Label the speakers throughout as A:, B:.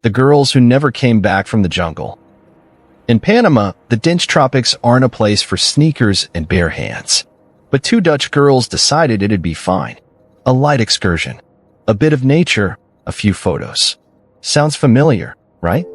A: the girls who never came back from the jungle. In Panama, the dense tropics aren't a place for sneakers and bare hands. But two Dutch girls decided it'd be fine. A light excursion, a bit of nature, a few photos. Sounds familiar, right?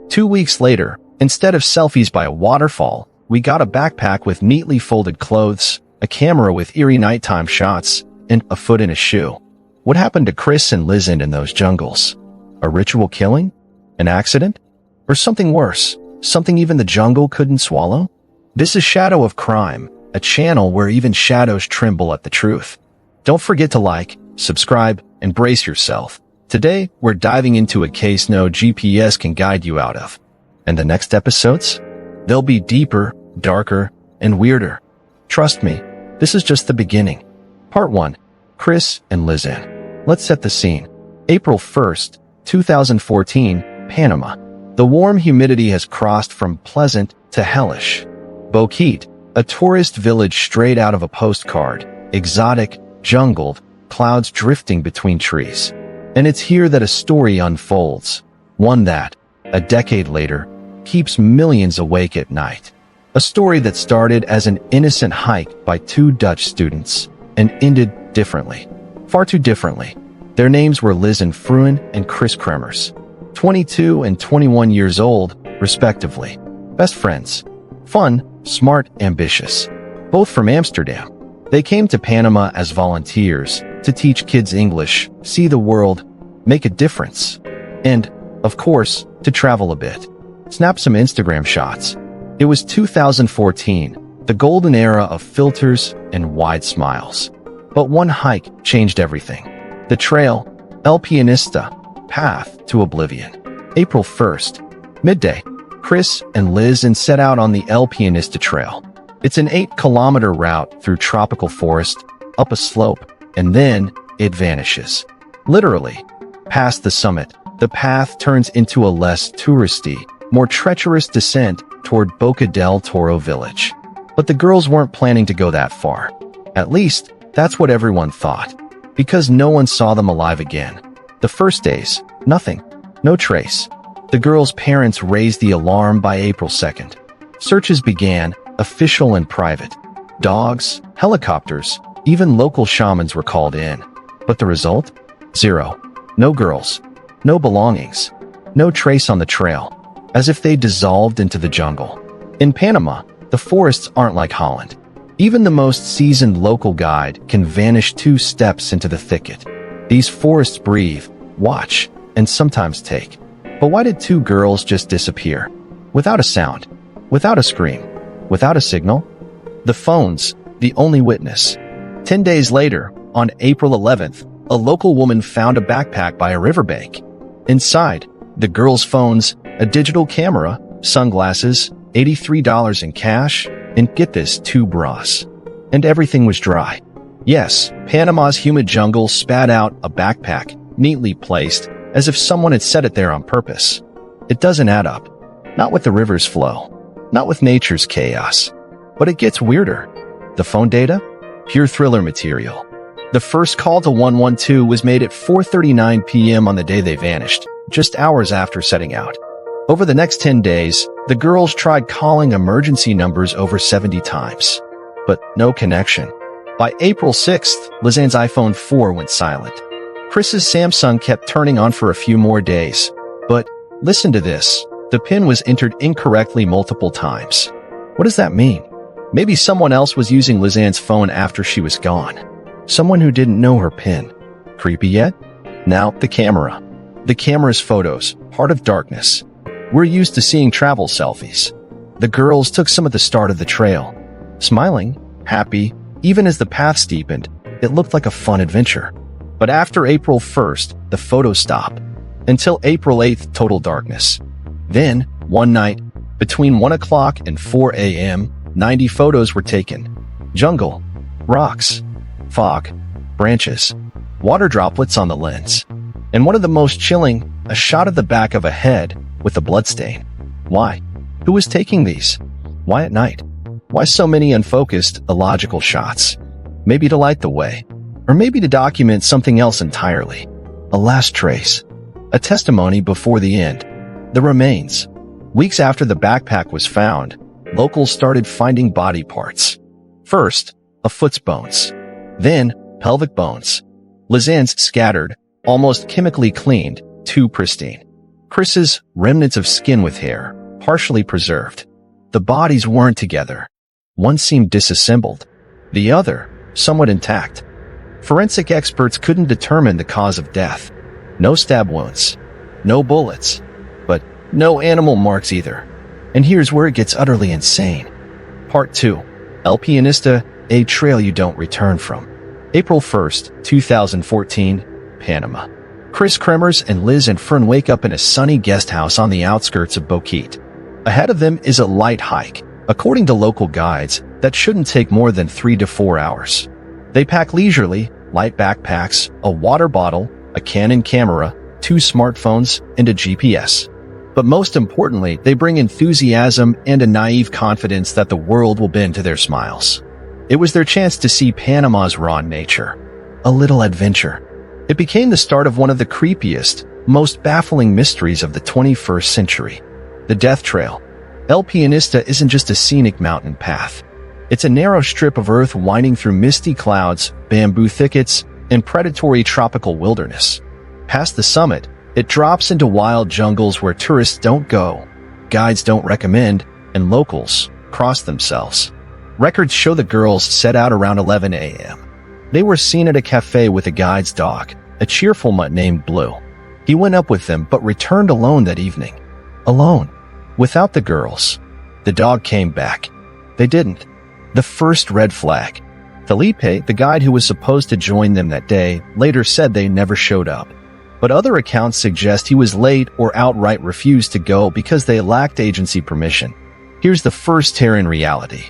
A: 2 weeks later, instead of selfies by a waterfall, we got a backpack with neatly folded clothes, a camera with eerie nighttime shots, and a foot in a shoe. What happened to Kris and Lisanne in those jungles? A ritual killing? An accident? Or something worse? Something even the jungle couldn't swallow? This is Shadow of Crime, a channel where even shadows tremble at the truth. Don't forget to like, subscribe, and brace yourself. Today, we're diving into a case no GPS can guide you out of. And the next episodes? They'll be deeper, darker, and weirder. Trust me, this is just the beginning. Part 1. Kris and Lisanne. Let's set the scene. April 1st, 2014, Panama. The warm humidity has crossed from pleasant to hellish. Boquete, a tourist village straight out of a postcard, exotic, jungled, clouds drifting between trees. And it's here that a story unfolds, one that, a decade later, keeps millions awake at night. A story that started as an innocent hike by two Dutch students and ended differently, far too differently. Their names were Lisanne Froon and Kris Kremers, 22 and 21 years old, respectively. Best friends. Fun, smart, ambitious. Both from Amsterdam. They came to Panama as volunteers to teach kids English, see the world, make a difference. And, of course, to travel a bit. Snap some Instagram shots. It was 2014, the golden era of filters and wide smiles. But one hike changed everything. The trail, El Pianista, path to oblivion. April 1st, midday, Kris and Lisanne set out on the El Pianista Trail. It's an 8-kilometer route through tropical forest, up a slope, and then it vanishes. Literally. Past the summit, the path turns into a less touristy, more treacherous descent toward Boca del Toro village. But the girls weren't planning to go that far. At least, that's what everyone thought. Because no one saw them alive again. The first days, nothing. No trace. The girls' parents raised the alarm by April 2nd. Searches began, official and private. Dogs, helicopters, even local shamans were called in. But the result? Zero. No girls. No belongings. No trace on the trail. As if they dissolved into the jungle. In Panama, the forests aren't like Holland. Even the most seasoned local guide can vanish 2 steps into the thicket. These forests breathe, watch, and sometimes take. But why did 2 girls just disappear? Without a sound, without a scream, without a signal? The phones, the only witness. 10 days later, on April 11th, a local woman found a backpack by a riverbank. Inside, the girls' phones, a digital camera, sunglasses, $83 in cash, and get this, 2 bras. And everything was dry. Yes, Panama's humid jungle spat out a backpack, neatly placed, as if someone had set it there on purpose. It doesn't add up. Not with the river's flow. Not with nature's chaos. But it gets weirder. The phone data? Pure thriller material. The first call to 112 was made at 4:39 p.m. on the day they vanished, just hours after setting out. Over the next 10 days, the girls tried calling emergency numbers over 70 times. But no connection. By April 6th, Lisanne's iPhone 4 went silent. Kris's Samsung kept turning on for a few more days. But, listen to this, the PIN was entered incorrectly multiple times. What does that mean? Maybe someone else was using Lisanne's phone after she was gone. Someone who didn't know her PIN. Creepy yet? Now, the camera. The camera's photos, heart of darkness. We're used to seeing travel selfies. The girls took some at the start of the trail. Smiling, happy, even as the path steepened, it looked like a fun adventure. But after April 1st, the photos stopped. Until April 8th, total darkness. Then, one night, between 1 o'clock and 4 a.m., 90 photos were taken. Jungle, rocks, fog, branches, water droplets on the lens. And one of the most chilling, a shot of the back of a head with a bloodstain. Why? Who was taking these? Why at night? Why so many unfocused, illogical shots? Maybe to light the way. Or maybe to document something else entirely. A last trace. a testimony before the end. The remains. Weeks after the backpack was found, locals started finding body parts. First, a foot's bones. Then, pelvic bones. Lisanne's scattered, almost chemically cleaned, too pristine. Kris's remnants of skin with hair, partially preserved. The bodies weren't together. One seemed disassembled. The other, somewhat intact. Forensic experts couldn't determine the cause of death. No stab wounds. No bullets. But no animal marks either. And here's where it gets utterly insane. Part 2. El Pianista, a trail you don't return from. April 1st, 2014, Panama. Kris, Kremers, and Liz and Froon wake up in a sunny guest house on the outskirts of Boquete. Ahead of them is a light hike, according to local guides, that shouldn't take more than 3 to 4 hours. They pack leisurely, light backpacks, a water bottle, a Canon camera, 2 smartphones, and a GPS. But most importantly, they bring enthusiasm and a naive confidence that the world will bend to their smiles. It was their chance to see Panama's raw nature. A little adventure. It became the start of one of the creepiest, most baffling mysteries of the 21st century. The Death Trail. El Pianista isn't just a scenic mountain path. It's a narrow strip of earth winding through misty clouds, bamboo thickets, and predatory tropical wilderness. Past the summit, it drops into wild jungles where tourists don't go, guides don't recommend, and locals cross themselves. Records show the girls set out around 11 a.m. They were seen at a cafe with a guide's dog, a cheerful mutt named Blue. He went up with them but returned alone that evening. Alone. Without the girls. The dog came back. They didn't. The first red flag. Felipe, the guide who was supposed to join them that day, later said they never showed up. But other accounts suggest he was late or outright refused to go because they lacked agency permission. Here's the first tear in reality.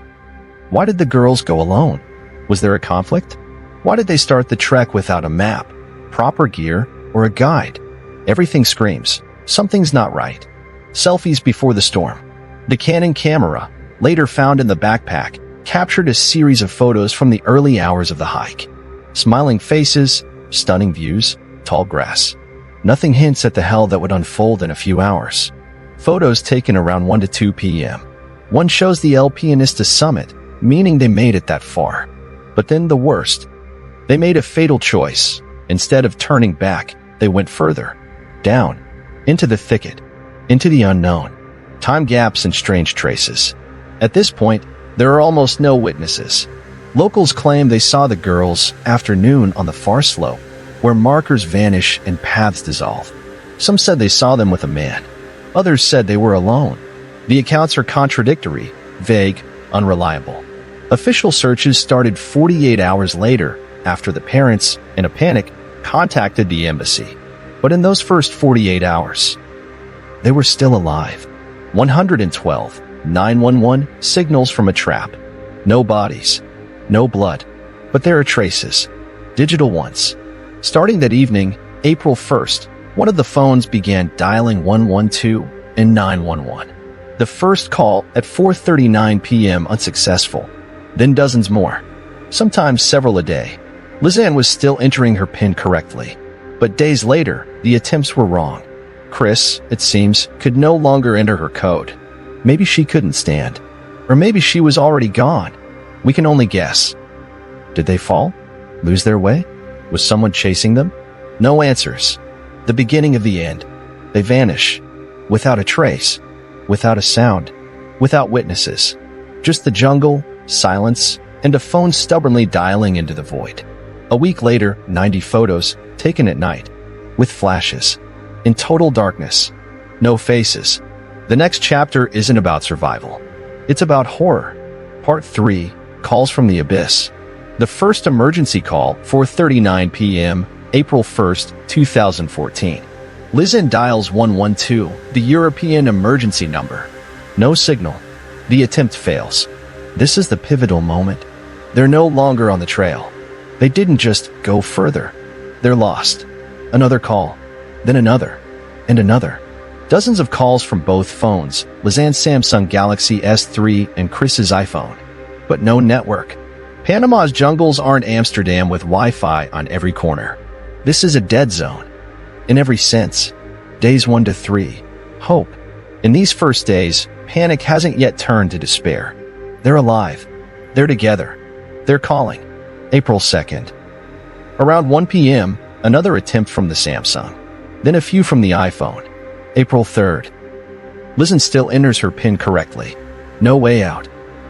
A: Why did the girls go alone? Was there a conflict? Why did they start the trek without a map, proper gear, or a guide? Everything screams, something's not right. Selfies before the storm. The Canon camera, later found in the backpack, captured a series of photos from the early hours of the hike. Smiling faces, stunning views, tall grass. Nothing hints at the hell that would unfold in a few hours. Photos taken around 1 to 2 p.m. One shows the El Pianista summit, meaning they made it that far. But then the worst. They made a fatal choice. Instead of turning back, they went further. Down. Into the thicket. Into the unknown. Time gaps and strange traces. At this point, there are almost no witnesses. Locals claim they saw the girls after noon on the far slope, where markers vanish and paths dissolve. Some said they saw them with a man. Others said they were alone. The accounts are contradictory, vague, unreliable. Official searches started 48 hours later, after the parents, in a panic, contacted the embassy. But in those first 48 hours, they were still alive. 112 911 signals from a trap. No bodies. No blood. But there are traces. Digital ones. Starting that evening, April 1st, one of the phones began dialing 112 and 911. The first call at 4:39 p.m. unsuccessful. Then dozens more. Sometimes several a day. Lisanne was still entering her PIN correctly. But days later, the attempts were wrong. Kris, it seems, could no longer enter her code. Maybe she couldn't stand. Or maybe she was already gone. We can only guess. Did they fall? Lose their way? Was someone chasing them? No answers. The beginning of the end. They vanish. Without a trace. Without a sound. Without witnesses. Just the jungle, silence, and a phone stubbornly dialing into the void. A week later, 90 photos, taken at night. With flashes. In total darkness. No faces. The next chapter isn't about survival. It's about horror. Part 3, Calls from the Abyss. The first emergency call, 4:39 p.m., April 1st, 2014. Lisanne dials 112, the European emergency number. No signal. The attempt fails. This is the pivotal moment. They're no longer on the trail. They didn't just go further. They're lost. Another call. Then another. And another. Dozens of calls from both phones, Lisanne's Samsung Galaxy S3 and Kris's iPhone. But no network. Panama's jungles aren't Amsterdam with Wi-Fi on every corner. This is a dead zone. In every sense. Days 1 to 3. Hope. In these first days, panic hasn't yet turned to despair. They're alive. They're together. They're calling. April 2nd. Around 1 p.m., another attempt from the Samsung. Then a few from the iPhone. April 3rd. Lisanne still enters her PIN correctly. No way out.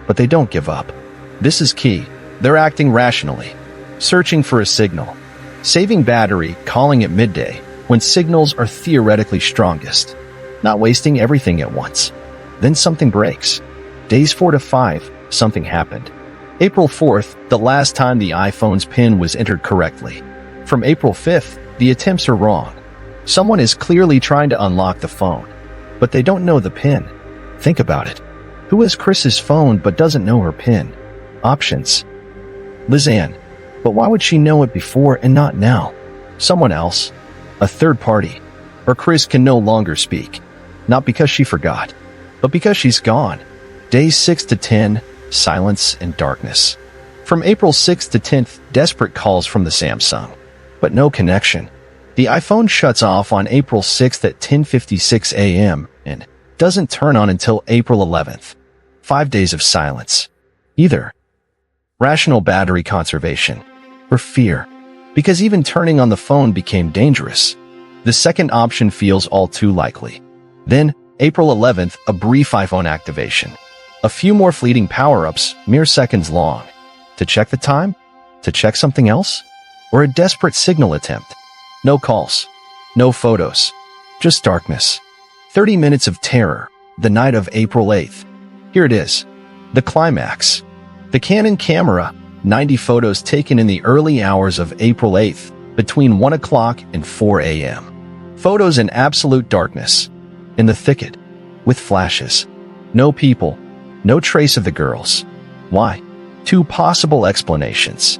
A: But they don't give up. This is key. They're acting rationally. Searching for a signal. Saving battery, calling at midday, when signals are theoretically strongest. Not wasting everything at once. Then something breaks. Days 4 to 5, something happened. April 4th, the last time the iPhone's PIN was entered correctly. From April 5th, the attempts are wrong. Someone is clearly trying to unlock the phone, but they don't know the PIN. Think about it. Who has Kris's phone but doesn't know her PIN? Options. Lisanne. But why would she know it before and not now? Someone else. A third party. Or Kris can no longer speak. Not because she forgot, but because she's gone. Days 6 to 10, silence and darkness. From April 6th to 10th, desperate calls from the Samsung. But no connection. The iPhone shuts off on April 6th at 10:56 a.m. and doesn't turn on until April 11th. 5 days of silence. Either rational battery conservation or fear, because even turning on the phone became dangerous. The second option feels all too likely. Then, April 11th, a brief iPhone activation. A few more fleeting power-ups, mere seconds long. To check the time? To check something else? Or a desperate signal attempt? No calls. No photos. Just darkness. 30 minutes of terror. The night of April 8th. Here it is. The climax. The Canon camera, 90 photos taken in the early hours of April 8th, between 1 o'clock and 4 a.m. Photos in absolute darkness. In the thicket. With flashes. No people. No trace of the girls. Why? 2 possible explanations.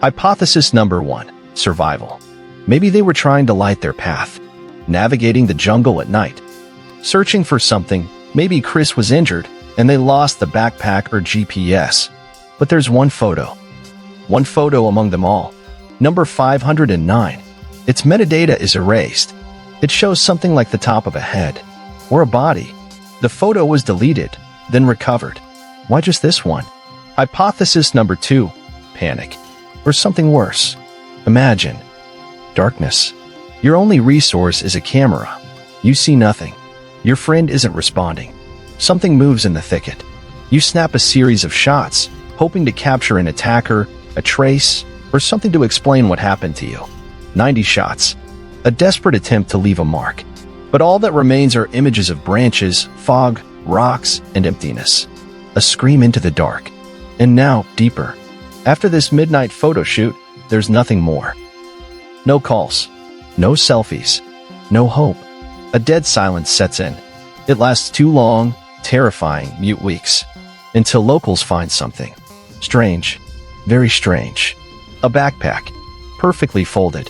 A: Hypothesis number 1. Survival. Maybe they were trying to light their path. Navigating the jungle at night. Searching for something. Maybe Kris was injured and they lost the backpack or GPS. But there's one photo. One photo among them all. Number 509. Its metadata is erased. It shows something like the top of a head. Or a body. The photo was deleted, then recovered. Why just this one? Hypothesis number 2. Panic. Or something worse. Imagine. Darkness. Your only resource is a camera. You see nothing. Your friend isn't responding. Something moves in the thicket. You snap a series of shots, hoping to capture an attacker, a trace, or something to explain what happened to you. 90 shots. A desperate attempt to leave a mark. But all that remains are images of branches, fog, rocks, and emptiness. A scream into the dark. And now, deeper. After this midnight photo shoot, there's nothing more. No calls. No selfies. No hope. A dead silence sets in. It lasts too long, terrifying, mute weeks. Until locals find something. Strange. Very strange. A backpack. Perfectly folded.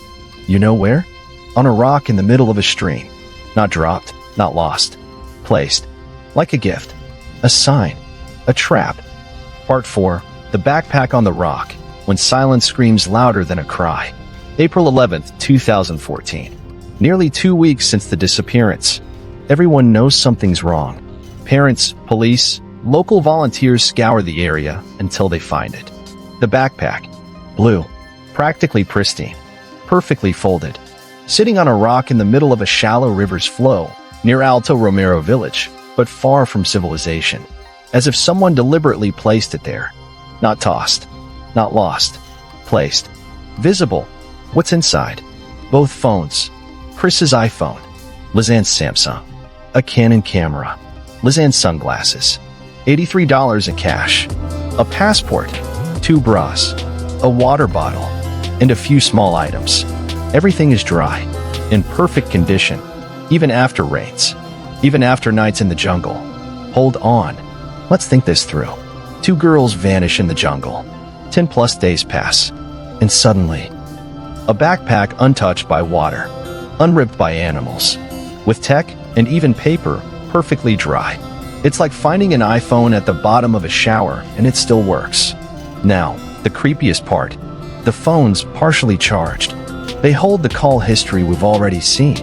A: You know where? On a rock in the middle of a stream. Not dropped, not lost. Placed. Like a gift. A sign. A trap. Part 4. The backpack on the rock. When silence screams louder than a cry. April 11th, 2014. Nearly 2 weeks since the disappearance. Everyone knows something's wrong. Parents, police, local volunteers scour the area until they find it. The backpack. Blue. Practically pristine. Perfectly folded. Sitting on a rock in the middle of a shallow river's flow, near Alto Romero village, but far from civilization. As if someone deliberately placed it there. Not tossed. Not lost. Placed. Visible. What's inside? Both phones. Kris's iPhone. Lisanne's Samsung. A Canon camera. Lisanne's sunglasses. $83 in cash. A passport. 2 bras. A water bottle. And a few small items. Everything is dry. In perfect condition. Even after rains. Even after nights in the jungle. Hold on. Let's think this through. 2 girls vanish in the jungle. 10+ days pass. And suddenly, a backpack untouched by water, unripped by animals, with tech and even paper perfectly dry. It's like finding an iPhone at the bottom of a shower and it still works. Now, the creepiest part, the phone's partially charged. They hold the call history we've already seen.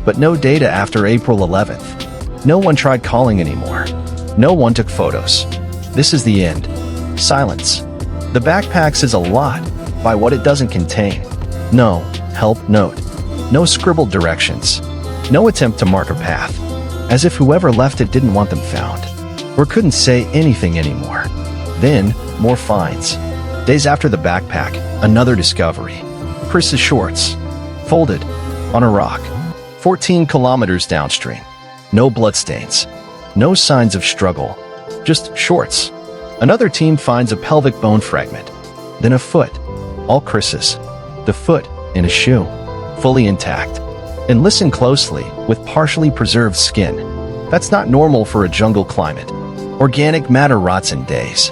A: But no data after April 11th. No one tried calling anymore. No one took photos. This is the end. Silence. The backpack says a lot by what it doesn't contain. No help note. No scribbled directions. No attempt to mark a path. As if whoever left it didn't want them found. Or couldn't say anything anymore. Then, more finds. Days after the backpack, another discovery. Kris's shorts. Folded. On a rock. 14 kilometers downstream. No bloodstains. No signs of struggle. Just shorts. Another team finds a pelvic bone fragment. Then a foot. All Kris's. The foot in a shoe. Fully intact. And listen closely, with partially preserved skin. That's not normal for a jungle climate. Organic matter rots in days.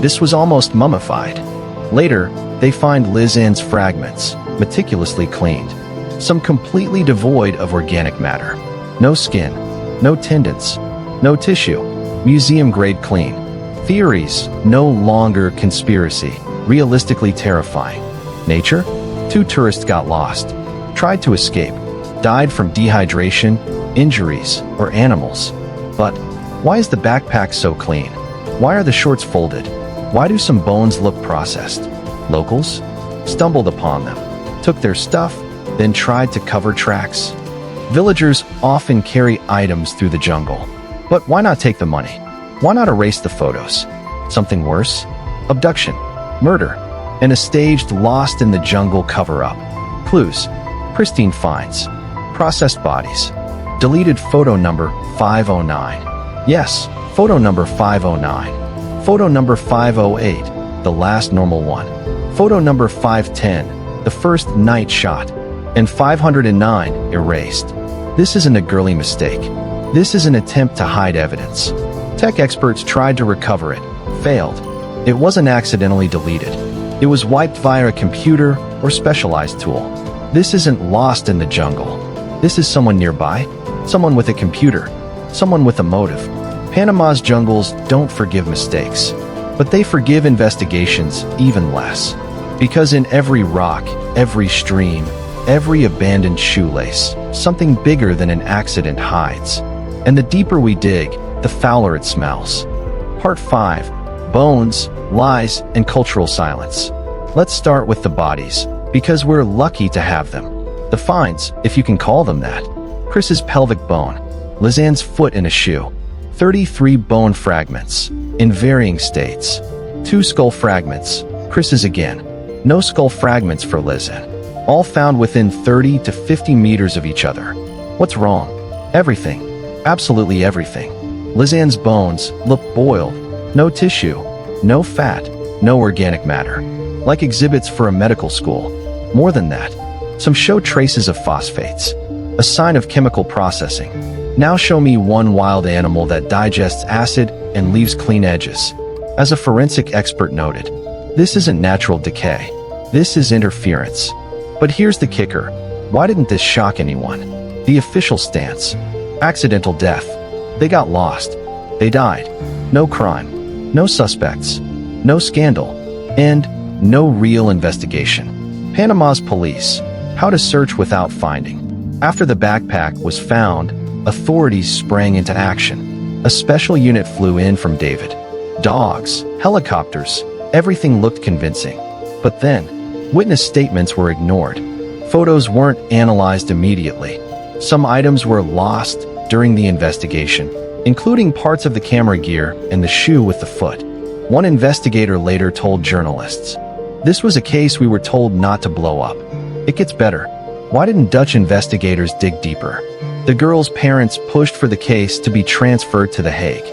A: This was almost mummified. Later, they find Lisanne's fragments, meticulously cleaned. Some completely devoid of organic matter. No skin, no tendons, no tissue. Museum-grade clean. Theories, no longer conspiracy. Realistically terrifying. Nature? 2 tourists got lost. Tried to escape. Died from dehydration, injuries, or animals. But why is the backpack so clean? Why are the shorts folded? Why do some bones look processed? Locals? Stumbled upon them. Took their stuff, then tried to cover tracks. Villagers often carry items through the jungle. But why not take the money? Why not erase the photos? Something worse? Abduction, murder, and a staged lost in the jungle cover-up. Clues, pristine finds, processed bodies, deleted photo number 509. Yes, photo number 509. Photo number 508, the last normal one. Photo number 510, the first night shot. And 509, erased. This isn't a girly mistake. This is an attempt to hide evidence. Tech experts tried to recover it, failed. It wasn't accidentally deleted. It was wiped via a computer or specialized tool. This isn't lost in the jungle. This is someone nearby, someone with a computer, someone with a motive. Panama's jungles don't forgive mistakes, but they forgive investigations even less. Because in every rock, every stream, every abandoned shoelace, something bigger than an accident hides. And the deeper we dig, the fouler it smells. Part 5. Bones, Lies, and Cultural Silence. Let's start with the bodies, because we're lucky to have them. The finds, if you can call them that. Kris's pelvic bone. Lisanne's foot in a shoe. 33 bone fragments, in varying states. 2 skull fragments. Kris's again. No skull fragments for Lisanne. All found within 30 to 50 meters of each other. What's wrong? Everything. Absolutely everything. Lisanne's bones look boiled. No tissue. No fat. No organic matter. Like exhibits for a medical school. More than that. Some show traces of phosphates. A sign of chemical processing. Now show me one wild animal that digests acid and leaves clean edges. As a forensic expert noted, this isn't natural decay. This is interference. But here's the kicker. Why didn't this shock anyone? The official stance. Accidental death. They got lost. They died. No crime. No suspects. No scandal. And no real investigation. Panama's police. How to search without finding. After the backpack was found, authorities sprang into action. A special unit flew in from David. Dogs, helicopters, everything looked convincing. But then, witness statements were ignored. Photos weren't analyzed immediately. Some items were lost during the investigation, including parts of the camera gear and the shoe with the foot. One investigator later told journalists, "This was a case we were told not to blow up." It gets better. Why didn't Dutch investigators dig deeper? The girl's parents pushed for the case to be transferred to The Hague.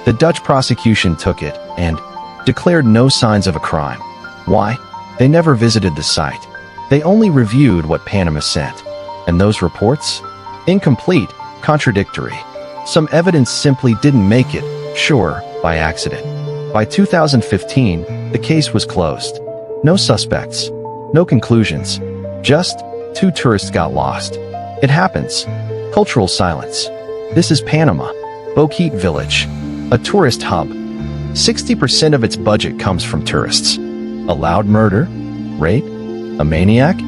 A: The Dutch prosecution took it and declared no signs of a crime. Why? They never visited the site. They only reviewed what Panama sent. And those reports? Incomplete, contradictory. Some evidence simply didn't make it, sure, by accident. By 2015, the case was closed. No suspects. No conclusions. Just 2 tourists got lost. It happens. Cultural silence. This is Panama. Boquete Village. A tourist hub. 60% of its budget comes from tourists. A loud murder? Rape? A maniac?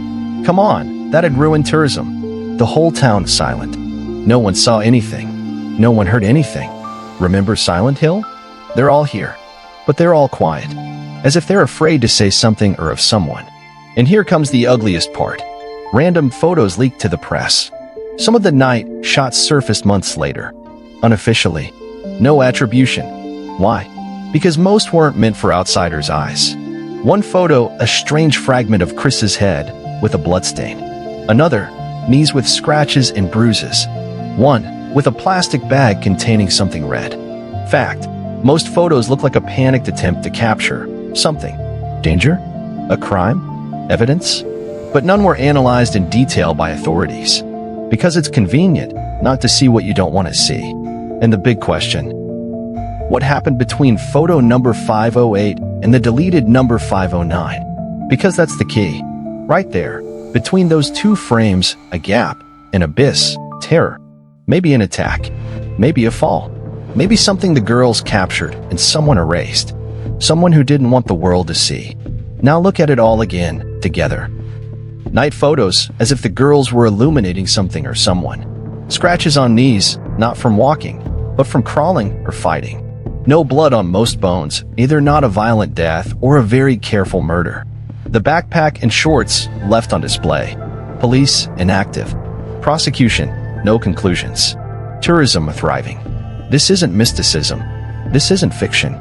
A: Come on, that'd ruin tourism. The whole town silent. No one saw anything. No one heard anything. Remember Silent Hill? They're all here, but they're all quiet, as if they're afraid to say something or of someone. And here comes the ugliest part. Random photos leaked to the press. Some of the night shots surfaced months later. Unofficially. No attribution. Why? Because most weren't meant for outsiders' eyes. One photo, a strange fragment of Kris's head with a bloodstain. Another, knees with scratches and bruises. One, with a plastic bag containing something red. Fact, most photos look like a panicked attempt to capture something. Danger? A crime? Evidence? But none were analyzed in detail by authorities. Because it's convenient not to see what you don't want to see. And the big question, what happened between photo number 508 and the deleted number 509? Because that's the key. Right there, between those two frames, a gap, an abyss, terror. Maybe an attack. Maybe a fall. Maybe something the girls captured and someone erased. Someone who didn't want the world to see. Now look at it all again, together. Night photos, as if the girls were illuminating something or someone. Scratches on knees, not from walking, but from crawling or fighting. No blood on most bones, either not a violent death or a very careful murder. The backpack and shorts left on display. Police inactive. Prosecution, no conclusions. Tourism thriving. This isn't mysticism. This isn't fiction.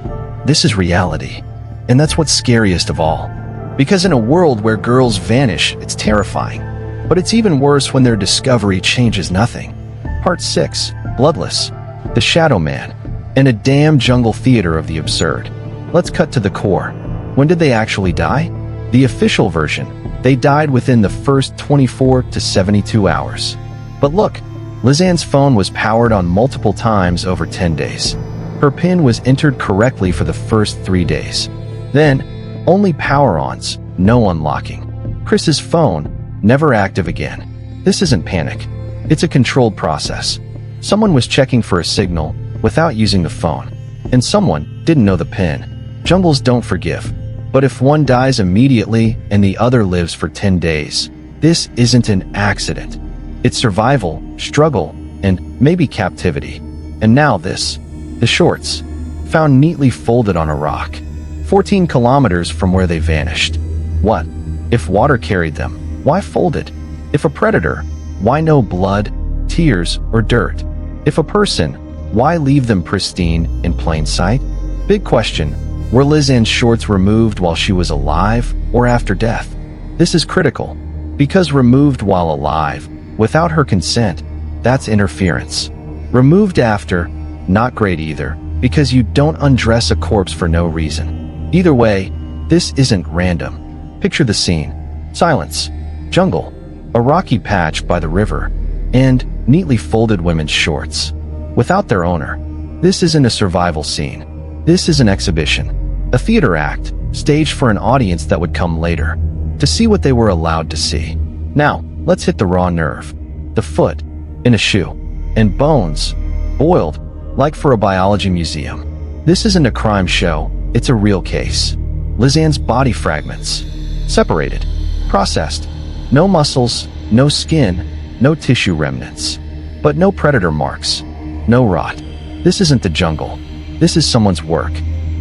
A: This is reality. And that's what's scariest of all. Because in a world where girls vanish, it's terrifying. But it's even worse when their discovery changes nothing. Part 6, Bloodless, The Shadow Man, and a damn jungle theater of the absurd. Let's cut to the core. When did they actually die? The official version, they died within the first 24 to 72 hours. But look, Lisanne's phone was powered on multiple times over 10 days. Her PIN was entered correctly for the first 3 days. Then, only power-ons, no unlocking. Kris's phone, never active again. This isn't panic. It's a controlled process. Someone was checking for a signal without using the phone. And someone didn't know the PIN. Jungles don't forgive. But if one dies immediately and the other lives for 10 days, this isn't an accident. It's survival, struggle, and maybe captivity. And now this. The shorts. Found neatly folded on a rock. 14 kilometers from where they vanished. What? If water carried them, why folded? If a predator, why no blood, tears, or dirt? If a person, why leave them pristine in plain sight? Big question. Were Lisanne's shorts removed while she was alive or after death? This is critical. Because removed while alive, without her consent, that's interference. Removed after, not great either, because you don't undress a corpse for no reason. Either way, this isn't random. Picture the scene. Silence. Jungle. A rocky patch by the river. And neatly folded women's shorts. Without their owner. This isn't a survival scene. This is an exhibition. A theater act, staged for an audience that would come later. To see what they were allowed to see. Now, let's hit the raw nerve. The foot. In a shoe. And bones. Boiled. Like for a biology museum. This isn't a crime show. It's a real case. Lisanne's body fragments. Separated. Processed. No muscles, no skin, no tissue remnants. But no predator marks. No rot. This isn't the jungle. This is someone's work.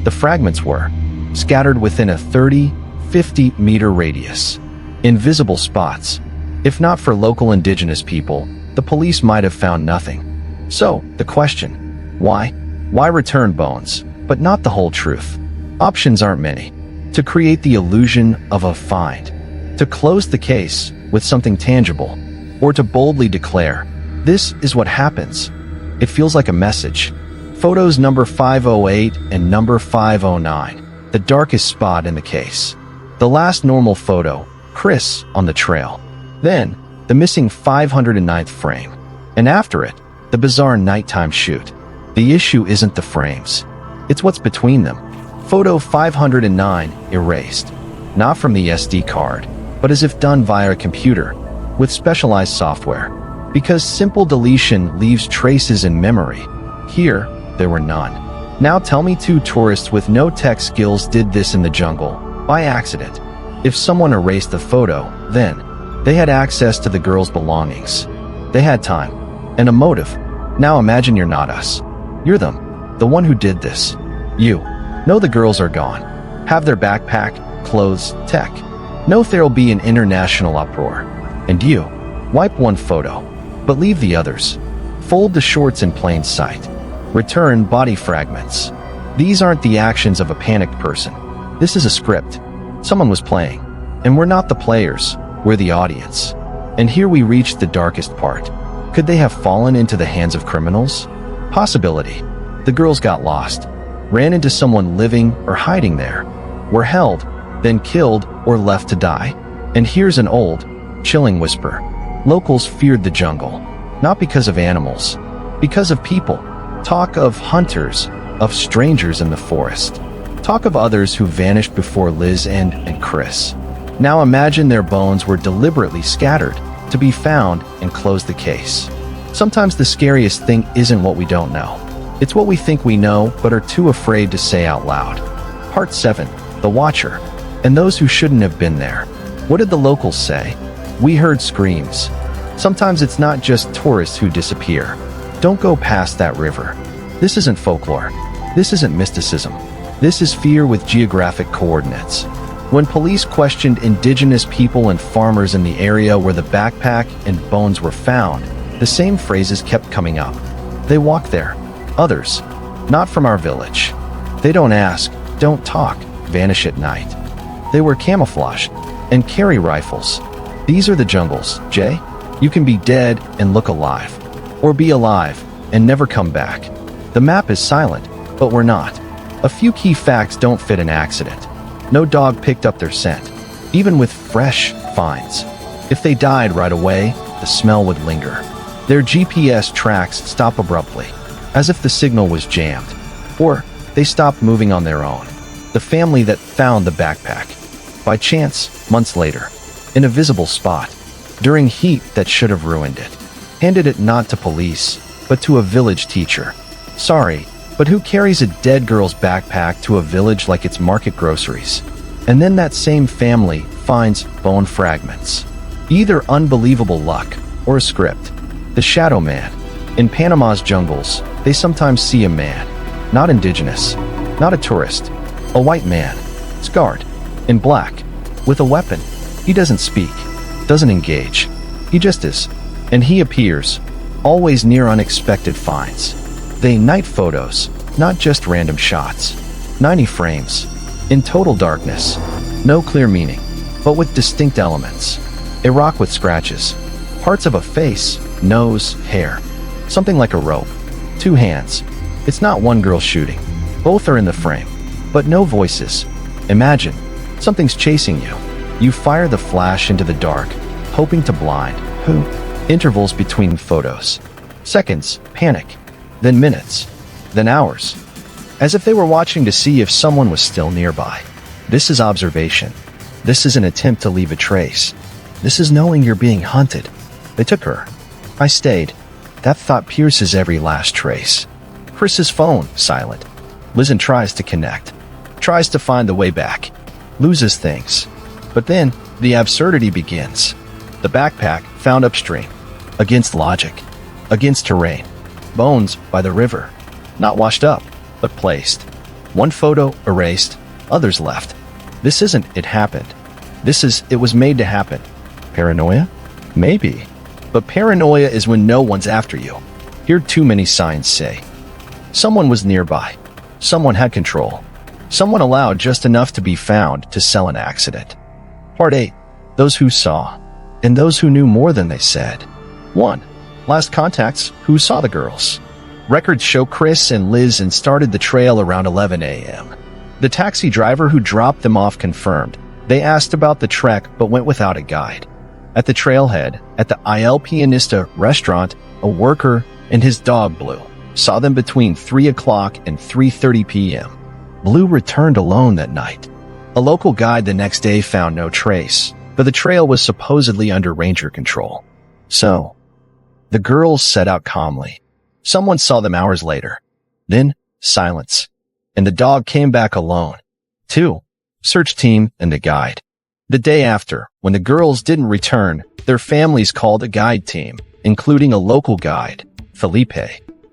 A: The fragments were scattered within a 30-50 meter radius. Invisible spots. If not for local indigenous people, the police might have found nothing. So, the question, why? Why return bones, but not the whole truth? Options aren't many. To create the illusion of a find. To close the case with something tangible. Or to boldly declare, this is what happens. It feels like a message. Photos number 508 and number 509. The darkest spot in the case. The last normal photo, Kris on the trail. Then, the missing 509th frame. And after it, the bizarre nighttime shoot. The issue isn't the frames. It's what's between them. Photo 509 erased. Not from the SD card, but as if done via a computer, with specialized software. Because simple deletion leaves traces in memory. Here, there were none. Now tell me two tourists with no tech skills did this in the jungle, by accident. If someone erased the photo, then they had access to the girl's belongings. They had time. and a motive. Now imagine you're not us. You're them, the one who did this. You know the girls are gone. Have their backpack, clothes, tech. Know there'll be an international uproar. And you wipe one photo, but leave the others. Fold the shorts in plain sight. Return body fragments. These aren't the actions of a panicked person. This is a script. Someone was playing. And we're not the players, we're the audience. And here we reach the darkest part. Could they have fallen into the hands of criminals? Possibility. The girls got lost, ran into someone living or hiding there, were held, then killed or left to die. And here's an old, chilling whisper. Locals feared the jungle, not because of animals, because of people. Talk of hunters, of strangers in the forest. Talk of others who vanished before Lisanne and Kris. Now imagine their bones were deliberately scattered to be found and close the case. Sometimes the scariest thing isn't what we don't know. It's what we think we know but are too afraid to say out loud. Part 7. The Watcher. And those who shouldn't have been there. What did the locals say? We heard screams. Sometimes it's not just tourists who disappear. Don't go past that river. This isn't folklore. This isn't mysticism. This is fear with geographic coordinates. When police questioned indigenous people and farmers in the area where the backpack and bones were found, the same phrases kept coming up. They walk there. Others, not from our village. They don't ask, don't talk, vanish at night. They wear camouflage and carry rifles. These are the jungles, Jay. You can be dead and look alive, or be alive and never come back. The map is silent, but we're not. A few key facts don't fit an accident. No dog picked up their scent, even with fresh finds. If they died right away, the smell would linger. Their GPS tracks stop abruptly, as if the signal was jammed, or they stopped moving on their own. The family that found the backpack, by chance, months later, in a visible spot, during heat that should have ruined it, handed it not to police, but to a village teacher. Sorry, but who carries a dead girl's backpack to a village like it's market groceries? And then that same family finds bone fragments. Either unbelievable luck or a script. The Shadow Man. In Panama's jungles, they sometimes see a man, not indigenous, not a tourist, a white man, scarred, in black, with a weapon. He doesn't speak, doesn't engage. He just is. And he appears, always near unexpected finds. They night photos, not just random shots. 90 frames, in total darkness. No clear meaning, but with distinct elements. A rock with scratches, parts of a face, nose, hair. Something like a rope. 2 hands. It's not one girl shooting. Both are in the frame, but no voices. Imagine, something's chasing you. You fire the flash into the dark, hoping to blind. Who? Intervals between photos. Seconds, panic. Then minutes. Then hours. As if they were watching to see if someone was still nearby. This is observation. This is an attempt to leave a trace. This is knowing you're being hunted. They took her. I stayed. That thought pierces every last trace. Kris's phone, silent. Lisanne tries to connect. Tries to find the way back. Loses things. But then, the absurdity begins. The backpack found upstream. Against logic. Against terrain. Bones by the river. Not washed up, but placed. One photo erased, others left. This isn't it happened. This is it was made to happen. Paranoia? Maybe. But paranoia is when no one's after you. Here too many signs say. Someone was nearby. Someone had control. Someone allowed just enough to be found to sell an accident. Part 8. Those who saw. And those who knew more than they said. 1. Last contacts, who saw the girls. Records show Kris and Lisanne started the trail around 11 a.m. The taxi driver who dropped them off confirmed. They asked about the trek but went without a guide. At the trailhead, at the Il Pianista restaurant, a worker and his dog Blue saw them between 3 o'clock and 3:30 p.m. Blue returned alone that night. A local guide the next day found no trace, but the trail was supposedly under ranger control. So, the girls set out calmly. Someone saw them hours later. Then, silence. And the dog came back alone. 2. Search team and the guide. The day after, when the girls didn't return, their families called a guide team including a local guide, Felipe.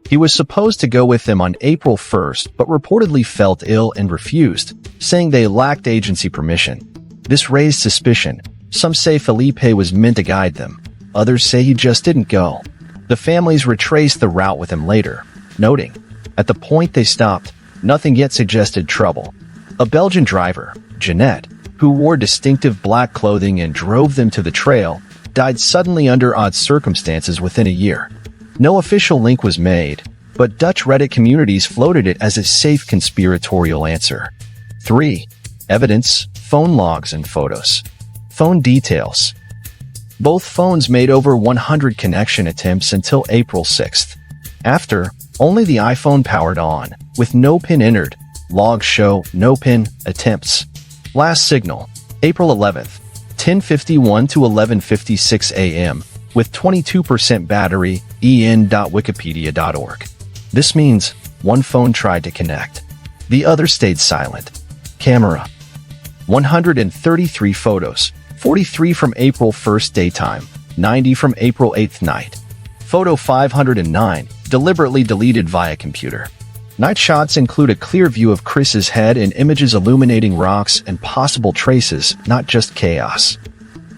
A: He was supposed to go with them on April 1st, but reportedly felt ill and refused, saying they lacked agency permission. This raised suspicion. Some say Felipe was meant to guide them. Others say he just didn't go. The families retraced the route with him later, noting, at the point they stopped, nothing yet suggested trouble. A Belgian driver, Jeanette, who wore distinctive black clothing and drove them to the trail, died suddenly under odd circumstances within a year. No official link was made, but Dutch Reddit communities floated it as a safe conspiratorial answer. 3. Evidence, phone logs and photos. Phone details. Both phones made over 100 connection attempts until April 6th. After, only the iPhone powered on, with no PIN entered. Logs show no PIN attempts. Last signal, April 11th, 10:51 to 11:56 a.m., with 22% battery, en.wikipedia.org. This means one phone tried to connect. The other stayed silent. Camera. 133 photos, 43 from April 1st daytime, 90 from April 8th night. Photo 509, deliberately deleted via computer. Night shots include a clear view of Kris's head and images illuminating rocks and possible traces, not just chaos.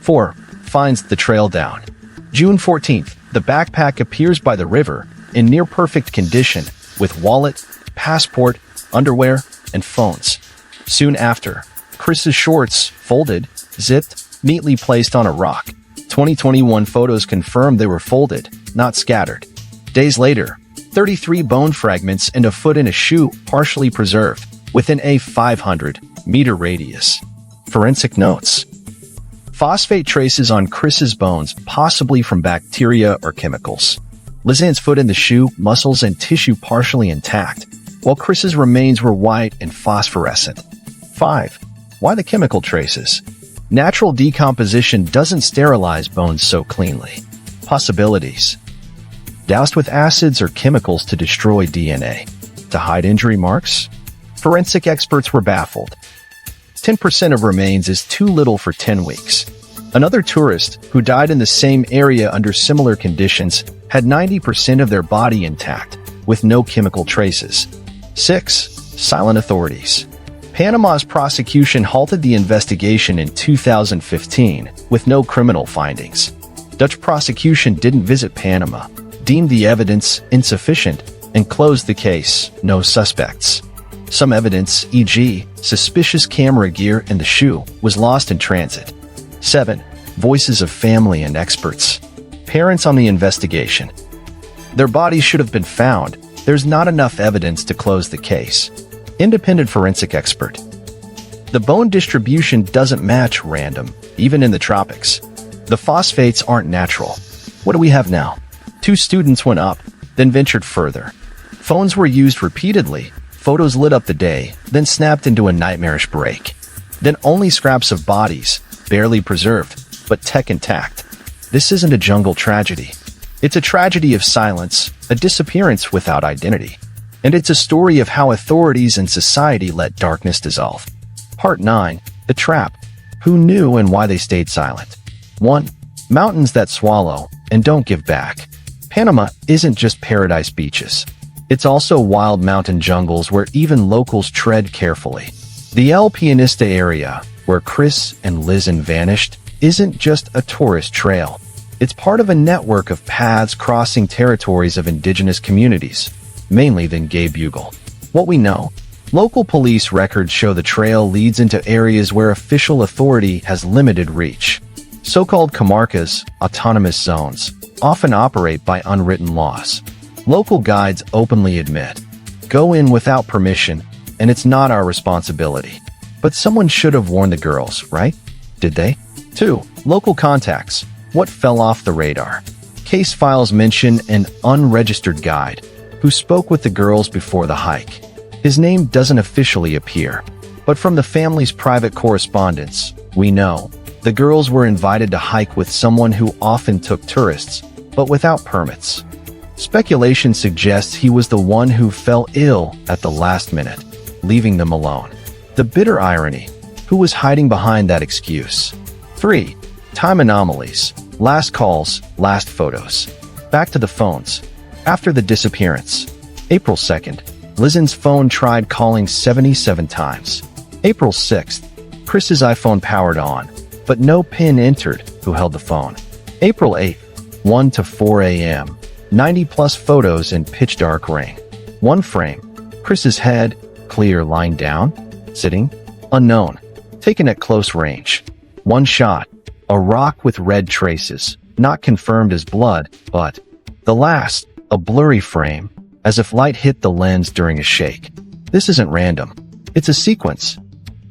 A: 4. Finds the trail down. June 14th, the backpack appears by the river, in near-perfect condition, with wallet, passport, underwear, and phones. Soon after, Kris's shorts, folded, zipped, neatly placed on a rock. 2021 photos confirmed they were folded, not scattered. Days later, 33 bone fragments and a foot in a shoe partially preserved, within a 500-meter radius. Forensic notes. Phosphate traces on Kris's bones, possibly from bacteria or chemicals. Lisanne's foot in the shoe, muscles and tissue partially intact, while Kris's remains were white and phosphorescent. 5. Why the chemical traces? Natural decomposition doesn't sterilize bones so cleanly. Possibilities. Doused with acids or chemicals to destroy DNA. To hide injury marks? Forensic experts were baffled. 10% of remains is too little for 10 weeks. Another tourist, who died in the same area under similar conditions, had 90% of their body intact, with no chemical traces. 6. Silent authorities. Panama's prosecution halted the investigation in 2015, with no criminal findings. Dutch prosecution didn't visit Panama, deemed the evidence insufficient, and closed the case. No suspects. Some evidence, e.g., suspicious camera gear and the shoe, was lost in transit. 7. Voices of family and experts. Parents on the investigation. Their bodies should have been found. There's not enough evidence to close the case. Independent forensic expert. The bone distribution doesn't match random, even in the tropics. The phosphates aren't natural. What do we have now? 2 students went up, then ventured further. Phones were used repeatedly, photos lit up the day, then snapped into a nightmarish break. Then only scraps of bodies, barely preserved, but tech intact. This isn't a jungle tragedy. It's a tragedy of silence, a disappearance without identity. And it's a story of how authorities and society let darkness dissolve. Part 9. The Trap. Who knew and why they stayed silent? 1. Mountains that swallow and don't give back. Panama isn't just paradise beaches. It's also wild mountain jungles where even locals tread carefully. The El Pianista area, where Kris and Lisanne vanished, isn't just a tourist trail. It's part of a network of paths crossing territories of indigenous communities, mainly the Gay Bugle. What we know: local police records show the trail leads into areas where official authority has limited reach. So-called comarcas, autonomous zones, often operate by unwritten laws. Local guides openly admit, go in without permission, and it's not our responsibility. But someone should have warned the girls, right? Did they? 2. Local contacts. What fell off the radar? Case files mention an unregistered guide who spoke with the girls before the hike. His name doesn't officially appear, but from the family's private correspondence, we know the girls were invited to hike with someone who often took tourists, but without permits. Speculation suggests he was the one who fell ill at the last minute, leaving them alone. The bitter irony: who was hiding behind that excuse? 3. Time anomalies. Last calls, last photos. Back to the phones. After the disappearance, April 2nd, Lisanne's phone tried calling 77 times. April 6th, Kris's iPhone powered on, but no PIN entered who held the phone. April 8th, 1 to 4 a.m., 90-plus photos in pitch-dark rain. One frame, Kris's head, clear, lying down, sitting, unknown, taken at close range. One shot, a rock with red traces, not confirmed as blood, but the last, a blurry frame, as if light hit the lens during a shake. This isn't random. It's a sequence.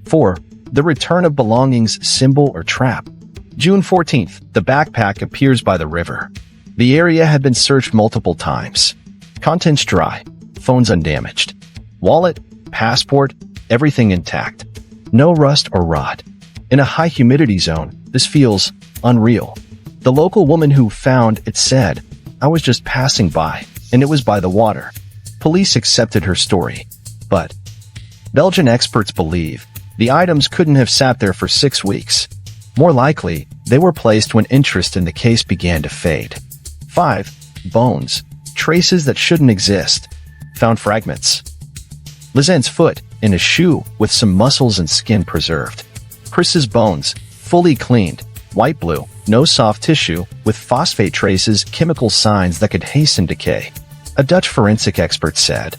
A: 4. The return of belongings, symbol or trap. June 14th, the backpack appears by the river. The area had been searched multiple times. Contents dry, phones undamaged. Wallet, passport, everything intact. No rust or rot. In a high humidity zone, this feels unreal. The local woman who found it said, "I was just passing by, and it was by the water." Police accepted her story. But Belgian experts believe the items couldn't have sat there for 6 weeks. More likely, they were placed when interest in the case began to fade. 5. Bones. Traces that shouldn't exist. Found fragments. Lisanne's foot in a shoe with some muscles and skin preserved. Kris's bones, fully cleaned, white blue, no soft tissue, with phosphate traces, chemical signs that could hasten decay. A Dutch forensic expert said,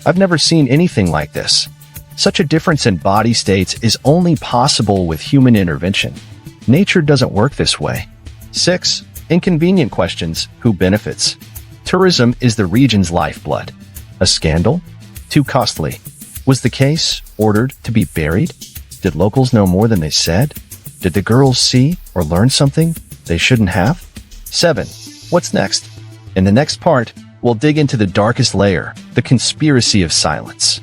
A: "I've never seen anything like this. Such a difference in body states is only possible with human intervention. Nature doesn't work this way." 6. Inconvenient questions. Who benefits? Tourism is the region's lifeblood. A scandal? Too costly. Was the case ordered to be buried? Did locals know more than they said? Did the girls see or learn something they shouldn't have? 7. What's next? In the next part, we'll dig into the darkest layer, the conspiracy of silence.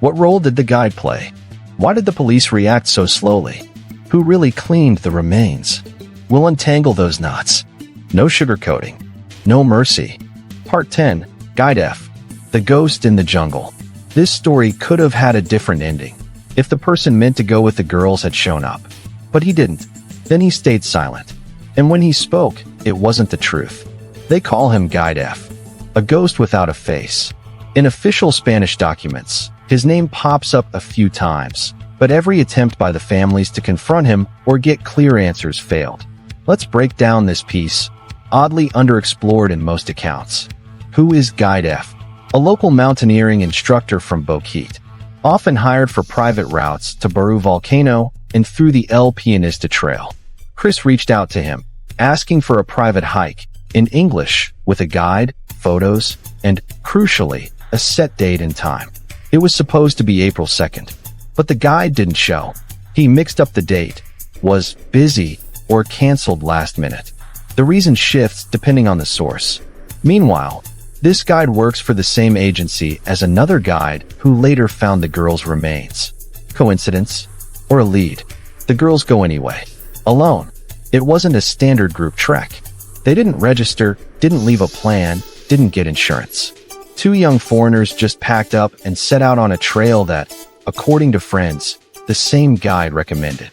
A: What role did the guide play? Why did the police react so slowly? Who really cleaned the remains? We'll untangle those knots. No sugarcoating. No mercy. Part 10, Guide F. The Ghost in the Jungle. This story could have had a different ending if the person meant to go with the girls had shown up. But he didn't. Then he stayed silent. And when he spoke, it wasn't the truth. They call him Guide F. A ghost without a face. In official Spanish documents, his name pops up a few times, but every attempt by the families to confront him or get clear answers failed. Let's break down this piece, oddly underexplored in most accounts. Who is Guide F? A local mountaineering instructor from Boquete, often hired for private routes to Baru Volcano and through the El Pianista Trail. Kris reached out to him, asking for a private hike, in English, with a guide, photos, and, crucially, a set date and time. It was supposed to be April 2nd, but the guide didn't show. He mixed up the date, was busy, or canceled last minute. The reason shifts depending on the source. Meanwhile, this guide works for the same agency as another guide who later found the girls' remains. Coincidence? Or a lead? The girls go anyway. Alone. It wasn't a standard group trek. They didn't register, didn't leave a plan, didn't get insurance. 2 young foreigners just packed up and set out on a trail that, according to friends, the same guide recommended.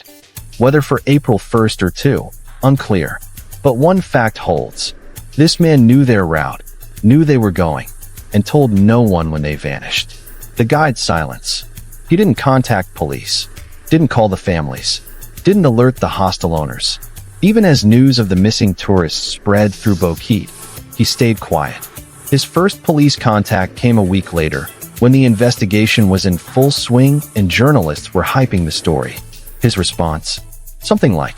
A: Whether for April 1st or 2, unclear. But one fact holds. This man knew their route, knew they were going, and told no one when they vanished. The guide's silence. He didn't contact police, didn't call the families, didn't alert the hostel owners. Even as news of the missing tourists spread through Boquete, he stayed quiet. His first police contact came a week later, when the investigation was in full swing and journalists were hyping the story. His response? Something like,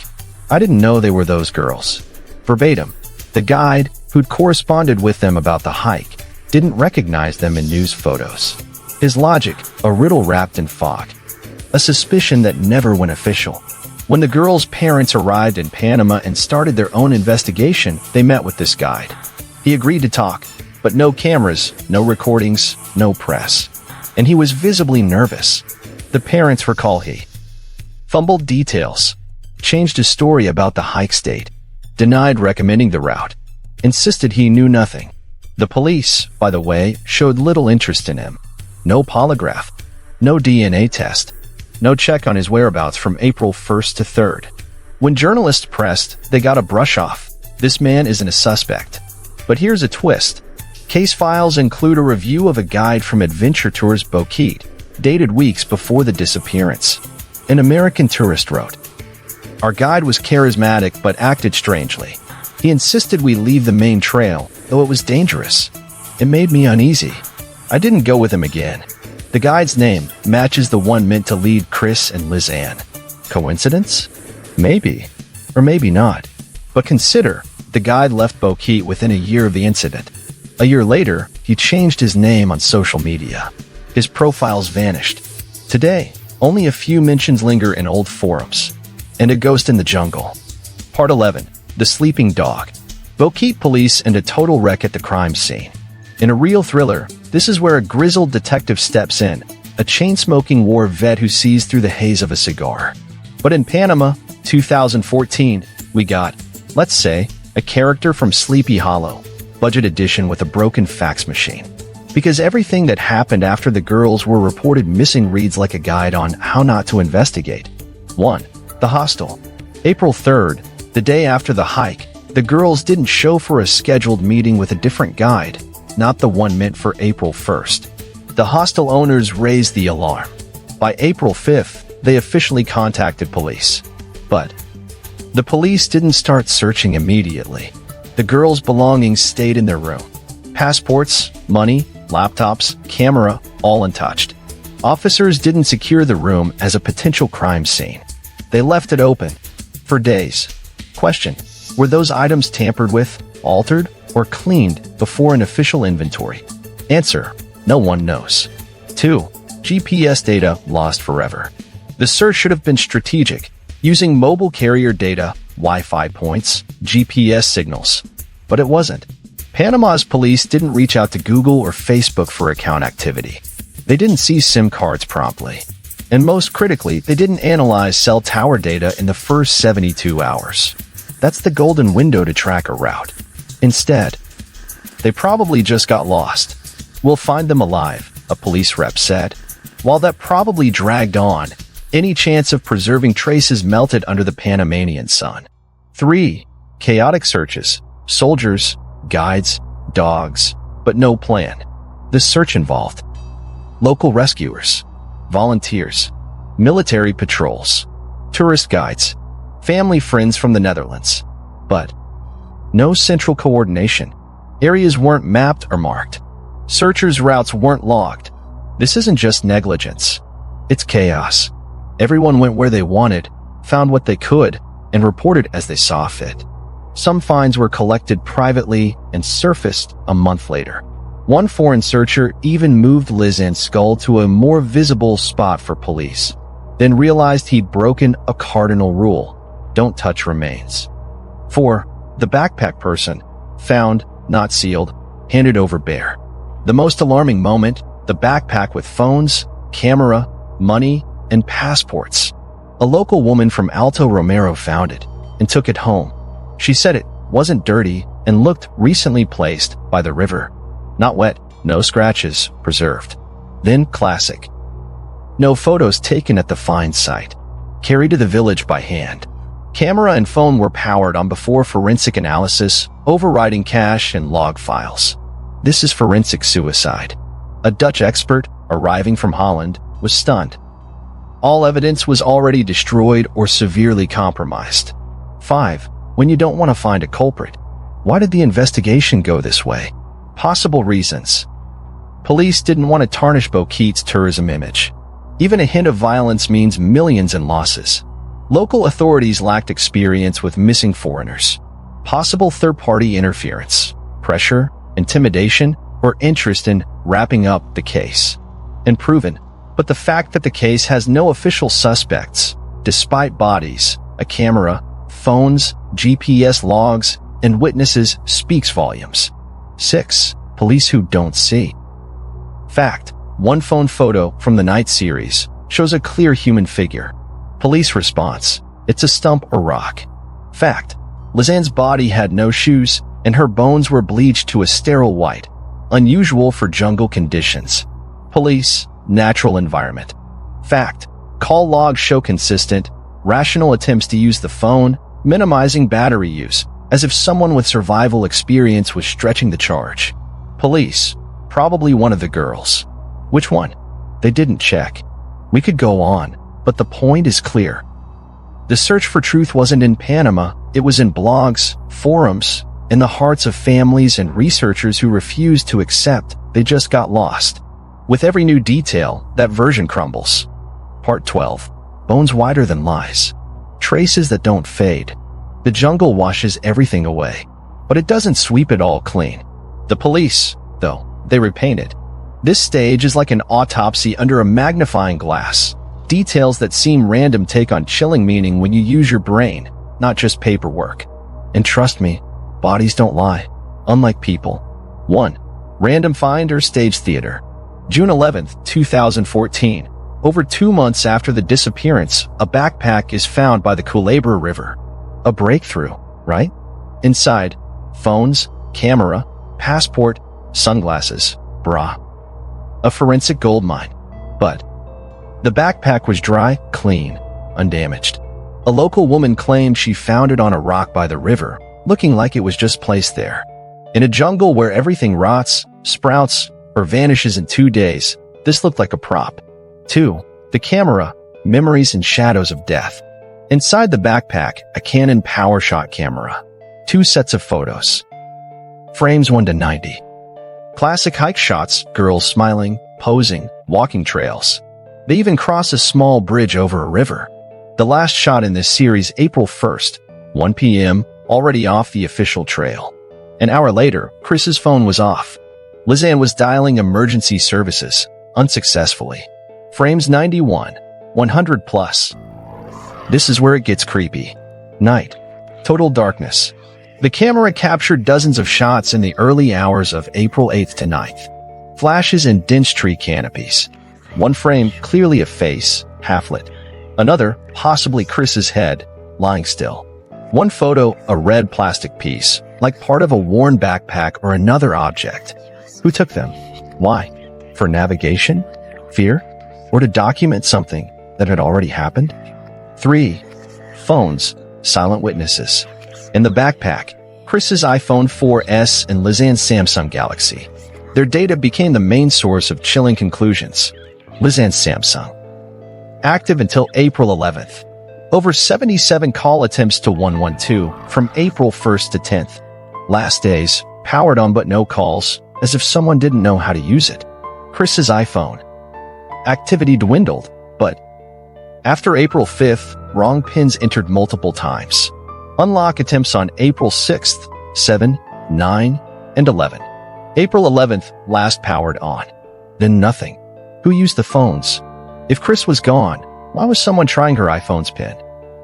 A: "I didn't know they were those girls." Verbatim. The guide, who'd corresponded with them about the hike, didn't recognize them in news photos. His logic, a riddle wrapped in fog. A suspicion that never went official. When the girls' parents arrived in Panama and started their own investigation, they met with this guide. He agreed to talk, but no cameras, no recordings, no press. And he was visibly nervous. The parents recall he fumbled details, changed his story about the hike date, denied recommending the route, insisted he knew nothing. The police, by the way, showed little interest in him. No polygraph, no DNA test, no check on his whereabouts from April 1st to 3rd. When journalists pressed, they got a brush off. This man isn't a suspect. But here's a twist. Case files include a review of a guide from Adventure Tours Bouquet, dated weeks before the disappearance. An American tourist wrote, "Our guide was charismatic but acted strangely. He insisted we leave the main trail, though it was dangerous. It made me uneasy. I didn't go with him again." The guide's name matches the one meant to lead Kris and Lisanne. Coincidence? Maybe. Or maybe not. But consider, the guide left Bouquet within a year of the incident. A year later, he changed his name on social media. His profiles vanished. Today, only a few mentions linger in old forums. And a ghost in the jungle. Part 11. The Sleeping Dog. Bouquet police and a total wreck at the crime scene. In a real thriller, this is where a grizzled detective steps in, a chain-smoking war vet who sees through the haze of a cigar. But in Panama, 2014, we got, let's say, a character from Sleepy Hollow, budget edition with a broken fax machine. Because everything that happened after the girls were reported missing reads like a guide on how not to investigate. 1. The hostel. April 3rd, the day after the hike, the girls didn't show for a scheduled meeting with a different guide, not the one meant for April 1st. The hostel owners raised the alarm. By April 5th, they officially contacted police. But the police didn't start searching immediately. The girls' belongings stayed in their room. Passports, money, laptops, camera, all untouched. Officers didn't secure the room as a potential crime scene. They left it open. For days. Question: were those items tampered with, altered, or cleaned before an official inventory? Answer: no one knows. 2. GPS data lost forever. The search should have been strategic, using mobile carrier data, Wi-Fi points, GPS signals. But it wasn't. Panama's police didn't reach out to Google or Facebook for account activity. They didn't see SIM cards promptly. And most critically, they didn't analyze cell tower data in the first 72 hours. That's the golden window to track a route. Instead, they probably just got lost. "We'll find them alive," a police rep said. While that probably dragged on, any chance of preserving traces melted under the Panamanian sun. 3. Chaotic searches. Soldiers, guides, dogs, but no plan. The search involved local rescuers, volunteers, military patrols, tourist guides, family friends from the Netherlands. But no central coordination. Areas weren't mapped or marked. Searchers' routes weren't logged. This isn't just negligence. It's chaos. Everyone went where they wanted, found what they could, and reported as they saw fit. Some finds were collected privately and surfaced a month later. One foreign searcher even moved Lisanne's skull to a more visible spot for police, then realized he'd broken a cardinal rule: don't touch remains. 4. The backpack person. Found, not sealed, handed over bare. The most alarming moment: the backpack with phones, camera, money, and passports. A local woman from Alto Romero found it and took it home. She said it wasn't dirty and looked recently placed by the river. Not wet, no scratches, preserved. Then classic. No photos taken at the find site. Carried to the village by hand. Camera and phone were powered on before forensic analysis, overriding cache and log files. This is forensic suicide. A Dutch expert, arriving from Holland, was stunned. All evidence was already destroyed or severely compromised. 5. When you don't want to find a culprit. Why did the investigation go this way? Possible reasons. Police didn't want to tarnish Bouquet's tourism image. Even a hint of violence means millions in losses. Local authorities lacked experience with missing foreigners. Possible third-party interference, pressure, intimidation, or interest in wrapping up the case. Unproven, but the fact that the case has no official suspects, despite bodies, a camera, phones, GPS logs, and witnesses, speaks volumes. 6. Police who don't see. Fact: one phone photo from the night series shows a clear human figure. Police response: it's a stump or rock. Fact: Lisanne's body had no shoes, and her bones were bleached to a sterile white, unusual for jungle conditions. Police: natural environment. Fact: call logs show consistent, rational attempts to use the phone, minimizing battery use, as if someone with survival experience was stretching the charge. Police. Probably one of the girls. Which one? They didn't check. We could go on, but the point is clear. The search for truth wasn't in Panama, it was in blogs, forums, in the hearts of families and researchers who refused to accept they just got lost. With every new detail, that version crumbles. Part 12. Bones wider than lies. Traces that don't fade. The jungle washes everything away, but it doesn't sweep it all clean. The police, though, they repaint it. This stage is like an autopsy under a magnifying glass. Details that seem random take on chilling meaning when you use your brain, not just paperwork. And trust me, bodies don't lie, unlike people. 1. Random find or stage theater. June 11th, 2014. Over 2 months after the disappearance, a backpack is found by the Culebra River. A breakthrough, right? Inside, phones, camera, passport, sunglasses, bra. A forensic gold mine. But the backpack was dry, clean, undamaged. A local woman claimed she found it on a rock by the river, looking like it was just placed there. In a jungle where everything rots, sprouts, or vanishes in 2 days, this looked like a prop. 2. The camera, memories and shadows of death. Inside the backpack, a Canon PowerShot camera. 2 sets of photos. Frames 1 to 90. Classic hike shots, girls smiling, posing, walking trails. They even cross a small bridge over a river. The last shot in this series, April 1st, 1 p.m., already off the official trail. An hour later, Kris's phone was off. Lisanne was dialing emergency services, unsuccessfully. Frames 91, 100 plus. This is where it gets creepy. Night. Total darkness. The camera captured dozens of shots in the early hours of April 8th to 9th. Flashes in dense tree canopies. One frame, clearly a face, half lit. Another, possibly Kris's head, lying still. One photo, a red plastic piece, like part of a worn backpack or another object. Who took them? Why? For navigation? Fear? Or to document something that had already happened? 3. Phones, silent witnesses. In the backpack, Kris's iPhone 4S and Lisanne's Samsung Galaxy. Their data became the main source of chilling conclusions. Lisanne's Samsung. Active until April 11th. Over 77 call attempts to 112 from April 1st to 10th. Last days, powered on but no calls, as if someone didn't know how to use it. Kris's iPhone. Activity dwindled, but after April 5th, wrong pins entered multiple times. Unlock attempts on April 6th, 7, 9, and 11. April 11th, last powered on. Then nothing. Who used the phones? If Kris was gone, why was someone trying her iPhone's pin?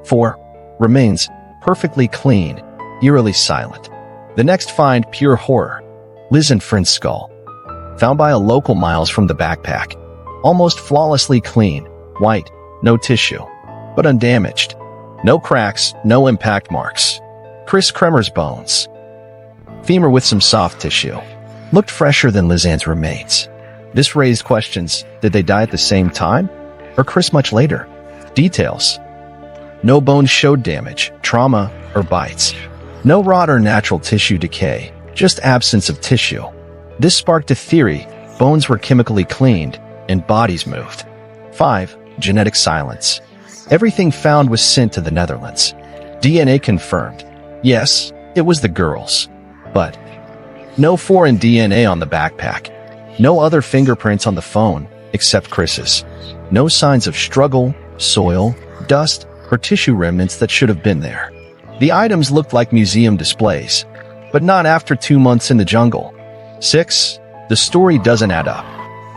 A: 4. Remains, perfectly clean, eerily silent. The next find, pure horror. Liz and Friend's skull. Found by a local miles from the backpack. Almost flawlessly clean, white, no tissue, but undamaged. No cracks, no impact marks. Kris Kremers bones. Femur with some soft tissue. Looked fresher than Lisanne's remains. This raised questions. Did they die at the same time? Or Kris much later? Details. No bones showed damage, trauma, or bites. No rot or natural tissue decay, just absence of tissue. This sparked a theory. Bones were chemically cleaned, and bodies moved. 5. Genetic silence. Everything found was sent to the Netherlands. DNA confirmed. Yes, it was the girls. But no foreign DNA on the backpack. No other fingerprints on the phone, except Kris's. No signs of struggle, soil, dust, or tissue remnants that should have been there. The items looked like museum displays, but not after 2 months in the jungle. 6. The story doesn't add up.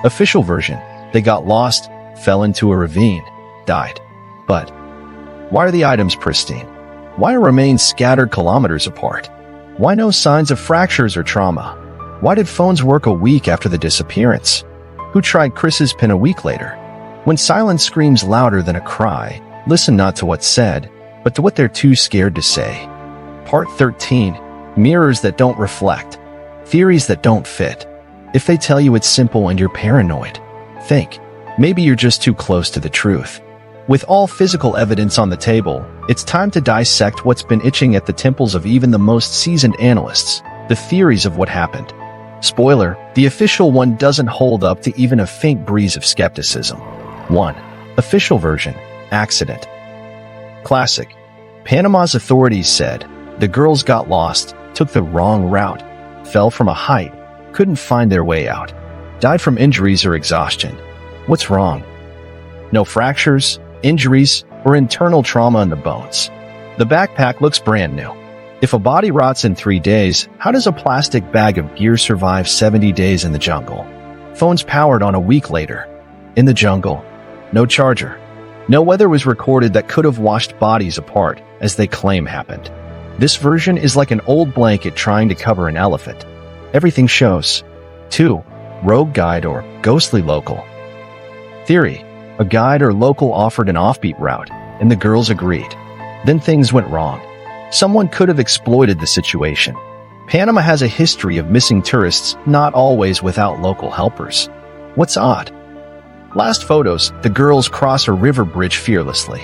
A: Official version. They got lost, fell into a ravine, died. But why are the items pristine? Why are remains scattered kilometers apart? Why no signs of fractures or trauma? Why did phones work a week after the disappearance? Who tried Kris's pin a week later? When silence screams louder than a cry, listen not to what's said, but to what they're too scared to say. Part 13. Mirrors that don't reflect. Theories that don't fit. If they tell you it's simple and you're paranoid, think. Maybe you're just too close to the truth. With all physical evidence on the table, it's time to dissect what's been itching at the temples of even the most seasoned analysts, the theories of what happened. Spoiler, the official one doesn't hold up to even a faint breeze of skepticism. 1. Official version, accident. Classic. Panama's authorities said, the girls got lost, took the wrong route, fell from a height, couldn't find their way out, died from injuries or exhaustion. What's wrong? No fractures, injuries, or internal trauma in the bones. The backpack looks brand new. If a body rots in 3 days, how does a plastic bag of gear survive 70 days in the jungle? Phones powered on a week later. In the jungle. No charger. No weather was recorded that could have washed bodies apart, as they claim happened. This version is like an old blanket trying to cover an elephant. Everything shows. 2. Rogue guide or ghostly local. Theory. A guide or local offered an offbeat route, and the girls agreed. Then things went wrong. Someone could have exploited the situation. Panama has a history of missing tourists, not always without local helpers. What's odd? Last photos, the girls cross a river bridge fearlessly.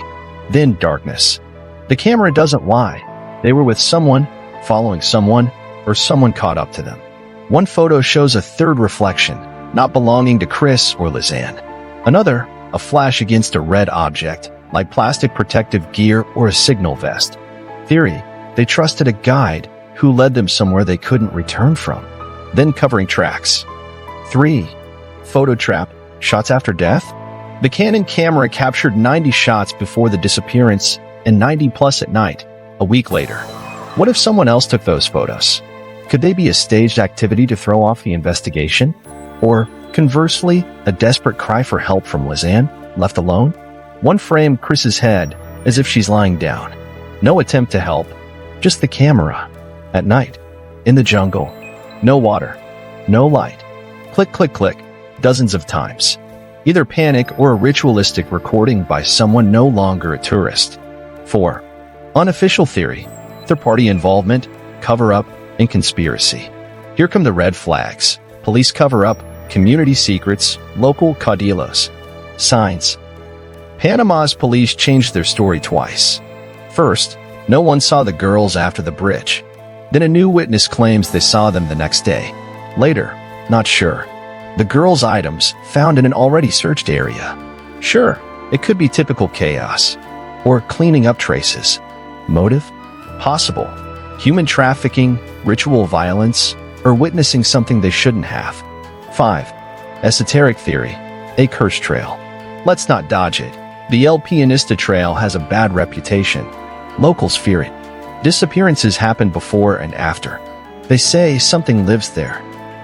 A: Then darkness. The camera doesn't lie. They were with someone, following someone, or someone caught up to them. One photo shows a third reflection, not belonging to Kris or Lisanne. Another, a flash against a red object, like plastic protective gear or a signal vest. Theory, they trusted a guide who led them somewhere they couldn't return from. Then covering tracks. 3. Photo trap, shots after death? The Canon camera captured 90 shots before the disappearance and 90 plus at night, a week later. What if someone else took those photos? Could they be a staged activity to throw off the investigation? Or, conversely, a desperate cry for help from Lisanne, left alone? One frame Kris's head, as if she's lying down. No attempt to help, just the camera. At night, in the jungle, no water, no light. Click, click, click, dozens of times. Either panic or a ritualistic recording by someone no longer a tourist. 4. Unofficial theory, third-party involvement, cover-up, and conspiracy. Here come the red flags. Police cover-up, community secrets, local caudillos. Signs. Panama's police changed their story twice. First, no one saw the girls after the bridge. Then a new witness claims they saw them the next day. Later, not sure. The girls' items found in an already searched area. Sure, it could be typical chaos. Or cleaning up traces. Motive? Possible. Human trafficking, ritual violence, or witnessing something they shouldn't have. 5. Esoteric theory. A curse trail. Let's not dodge it. The El-Pianista trail has a bad reputation. Locals fear it. Disappearances happen before and after. They say something lives there.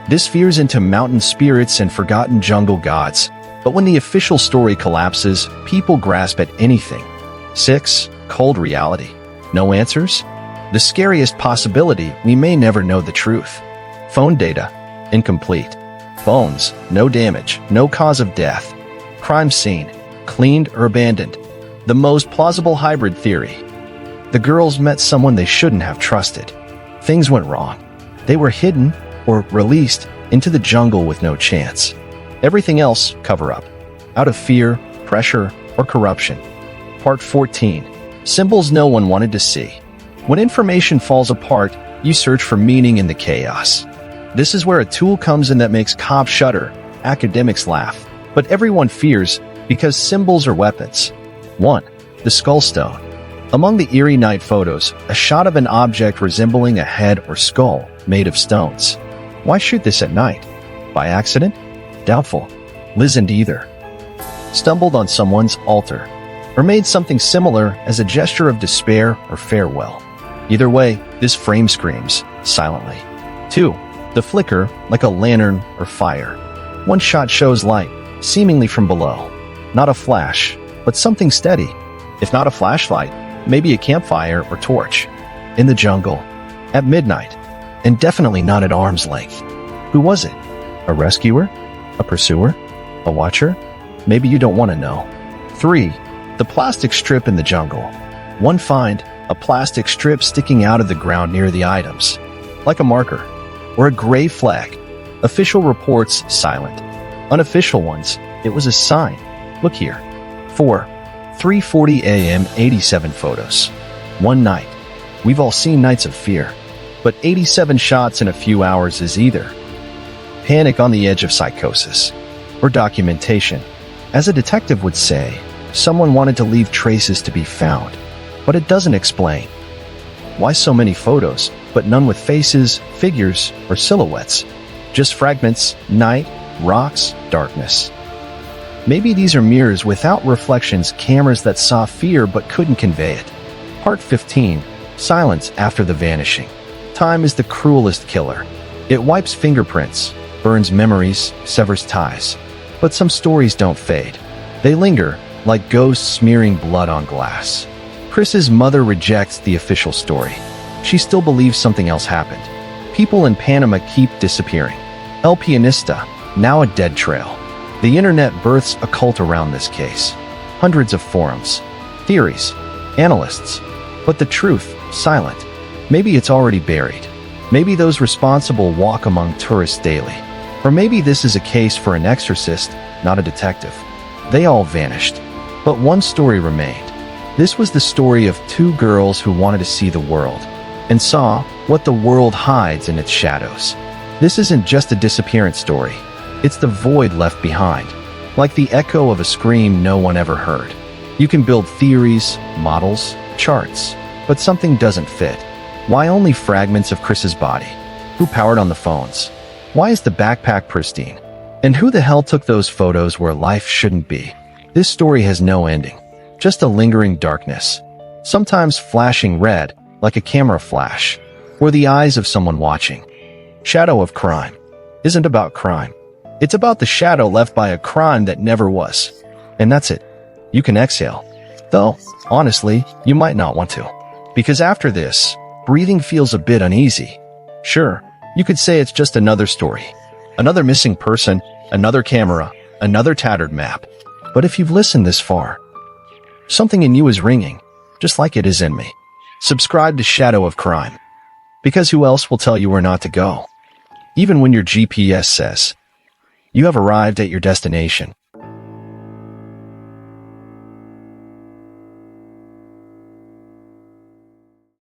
A: This veers into mountain spirits and forgotten jungle gods. But when the official story collapses, people grasp at anything. 6. Cold reality. No answers? The scariest possibility, we may never know the truth. Phone data. Incomplete. Bones. No damage. No cause of death. Crime scene. Cleaned or abandoned. The most plausible hybrid theory. The girls met someone they shouldn't have trusted. Things went wrong. They were hidden or released into the jungle with no chance. Everything else, cover up. Out of fear, pressure, or corruption. Part 14. Symbols no one wanted to see. When information falls apart, you search for meaning in the chaos. This is where a tool comes in that makes cops shudder, academics laugh, but everyone fears because symbols are weapons. 1. The skull stone. Among the eerie night photos, a shot of an object resembling a head or skull made of stones. Why shoot this at night? By accident? Doubtful. Lisanne either. Stumbled on someone's altar, or made something similar as a gesture of despair or farewell. Either way, this frame screams, silently. 2. The flicker, like a lantern or fire. One shot shows light, seemingly from below. Not a flash, but something steady. If not a flashlight, maybe a campfire or torch. In the jungle. At midnight. And definitely not at arm's length. Who was it? A rescuer? A pursuer? A watcher? Maybe you don't want to know. 3. The plastic strip in the jungle. One find, a plastic strip sticking out of the ground near the items. Like a marker. Or a gray flag. Official reports silent. Unofficial ones, it was a sign. Look here. 4. 3:40 a.m. 87 photos. One night. We've all seen nights of fear, but 87 shots in a few hours is either panic on the edge of psychosis or documentation. As a detective would say, someone wanted to leave traces to be found, but it doesn't explain. Why so many photos, but none with faces, figures, or silhouettes? Just fragments, night, rocks, darkness. Maybe these are mirrors without reflections, cameras that saw fear but couldn't convey it. Part 15. Silence after the vanishing. Time is the cruelest killer. It wipes fingerprints, burns memories, severs ties. But some stories don't fade. They linger, like ghosts smearing blood on glass. Kris's mother rejects the official story. She still believes something else happened. People in Panama keep disappearing. El Pianista, now a dead trail. The internet births a cult around this case. Hundreds of forums, theories, analysts. But the truth, silent. Maybe it's already buried. Maybe those responsible walk among tourists daily. Or maybe this is a case for an exorcist, not a detective. They all vanished. But one story remained. This was the story of two girls who wanted to see the world and saw what the world hides in its shadows. This isn't just a disappearance story. It's the void left behind, like the echo of a scream no one ever heard. You can build theories, models, charts, but something doesn't fit. Why only fragments of Kris's body? Who powered on the phones? Why is the backpack pristine? And who the hell took those photos where life shouldn't be? This story has no ending, just a lingering darkness, sometimes flashing red like a camera flash, or the eyes of someone watching. Shadow of Crime isn't about crime. It's about the shadow left by a crime that never was. And that's it. You can exhale. Though, honestly, you might not want to. Because after this, breathing feels a bit uneasy. Sure, you could say it's just another story. Another missing person, another camera, another tattered map. But if you've listened this far, something in you is ringing, just like it is in me. Subscribe to Shadow of Crime. Because who else will tell you where not to go? Even when your GPS says you have arrived at your destination.